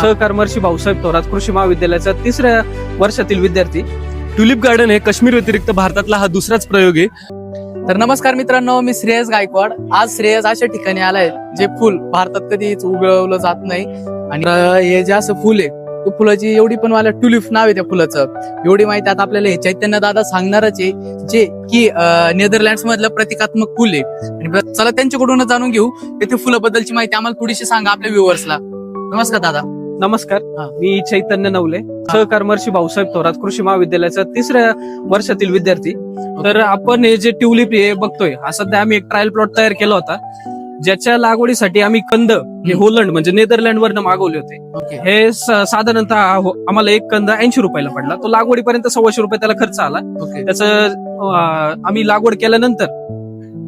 सहकार महर्षी भाऊसाहेब थोरात कृषी महाविद्यालयाचा 3ऱ्या वर्षातील विद्यार्थी. ट्युलिप गार्डन हे काश्मीर व्यतिरिक्त भारतातला हा दुसराच प्रयोग आहे. तर नमस्कार मित्रांनो, मी श्रेयस गायकवाड. आज श्रेयस अशा ठिकाणी आलाय जे फुल भारतात कधीच उगवलं जात नाही. आणि हे जे असं फुल आहे, तो फुलाची एवढी पण मला ट्युलिप नाव आहे त्या फुलाचं, एवढी माहिती आता आपल्याला हे चैतन्य दादा सांगणारच आहे, जे की नेदरलँड्स मधलं प्रतिकात्मक फुल आहे. आणि चला त्यांच्याकडूनच जाणून घेऊ येथे फुलाबद्दलची माहिती. आम्हाला थोडीशी सांगा आपल्या व्ह्युअर्सला. नमस्कार दादा. नमस्कार, मी चैतन्य नवले, सहकार महर्षी भाऊसाहेब थोरात कृषी महाविद्यालयाचा 3ऱ्या वर्षातील विद्यार्थी. तर आपण हे जे ट्युलिप हे बघतोय, हा सध्या आम्ही एक ट्रायल प्लॉट तयार केला होता, ज्याच्या लागवडीसाठी आम्ही कंद हे होलंड म्हणजे नेदरलँड वरनं मागवले होते. हे साधारणतः आम्हाला एक कंद 80 रुपयाला पडला. तो लागवडीपर्यंत 125 रुपये त्याला खर्च आला. त्याचं आम्ही लागवड केल्यानंतर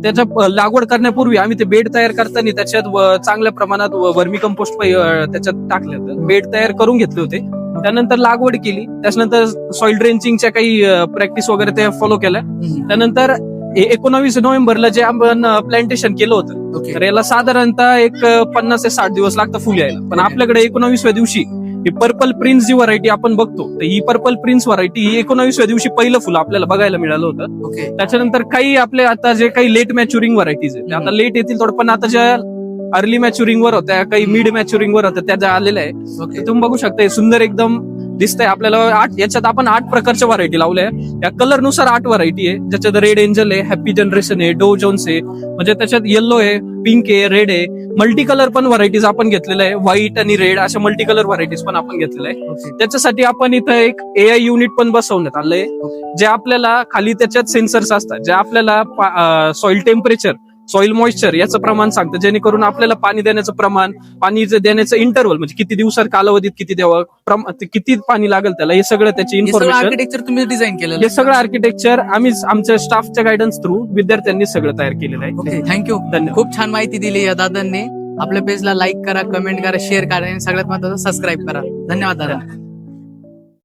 त्याच्या लागवड करण्यापूर्वी आम्ही ते बेड तयार करताना त्याच्यात चांगल्या प्रमाणात वर्मी कंपोस्ट त्याच्यात टाकले होते. बेड तयार करून घेतले होते. त्यानंतर लागवड केली. त्याच्यानंतर सॉइल ड्रेंचिंगच्या काही प्रॅक्टिस वगैरे ते फॉलो केल्या. त्यानंतर 19 नोव्हेंबरला जे आपण प्लांटेशन केलं होतं, तर याला साधारणतः एक 50 ते 60 दिवस लागतं फुल यायला. पण आपल्याकडे 19व्या दिवशी ही पर्पल प्रिन्स जी व्हरायटी आपण बघतो, तर ही पर्पल प्रिन्स व्हरायटी ही 19व्या दिवशी पहिलं फुल आपल्याला बघायला मिळालं होतं. त्याच्यानंतर काही आपले आता जे काही लेट मॅच्युरिंग व्हरायटीज आहेत, आता लेट येतील थोडं, पण आता ज्या अर्ली मॅच्युरिंग वर होत्या, काही मिड मॅच्युरिंग वर होत्या, त्या ज्या आलेल्या आहे, तुम्ही बघू शकता. सुंदर एकदम दिसतंय आपल्याला. याच्यात आपण 8 प्रकारच्या व्हरायटी लावल्या. या कलर नुसार 8 व्हरायटी आहे, ज्याच्यात रेड एंजल आहे, हॅपी जनरेशन आहे, डो जोन्स आहे, म्हणजे त्याच्यात येलो आहे, पिंक आहे, रेड आहे. मल्टी कलर पण व्हरायटीज आपण घेतलेल्या आहे. व्हाईट आणि रेड अशा मल्टी कलर व्हरायटीज पण आपण घेतलेल्या आहे. त्याच्यासाठी आपण इथं एक AI युनिट पण बसवण्यात आलंय, जे आपल्याला खाली त्याच्यात सेन्सर्स असतात, जे आपल्याला सॉइल टेम्परेचर, सॉइल मॉइश्चर याचं प्रमाण सांगतं, जेणेकरून आपल्याला पाणी देण्याचं प्रमाण, पाणी देण्याचं इंटरव्हल, म्हणजे किती दिवसात कालावधीत किती द्यावं, किती पाणी लागेल त्याला, हे सगळं त्याची इन्फॉर्मेशन. आर्किटेक्चर तुम्ही डिझाईन केलं? हे सगळं आर्किटेक्चर आम्ही आमच्या स्टाफच्या गायडन्स थ्रू विद्यार्थ्यांनी सगळं तयार केलेलं आहे. थँक्यू, धन्यवाद. खूप छान माहिती दिली या दादांनी. आपल्या पेजला लाईक करा, कमेंट करा, शेअर करा आणि सगळ्यात महत्त्वाचं सबस्क्राईब करा. धन्यवाद दादा.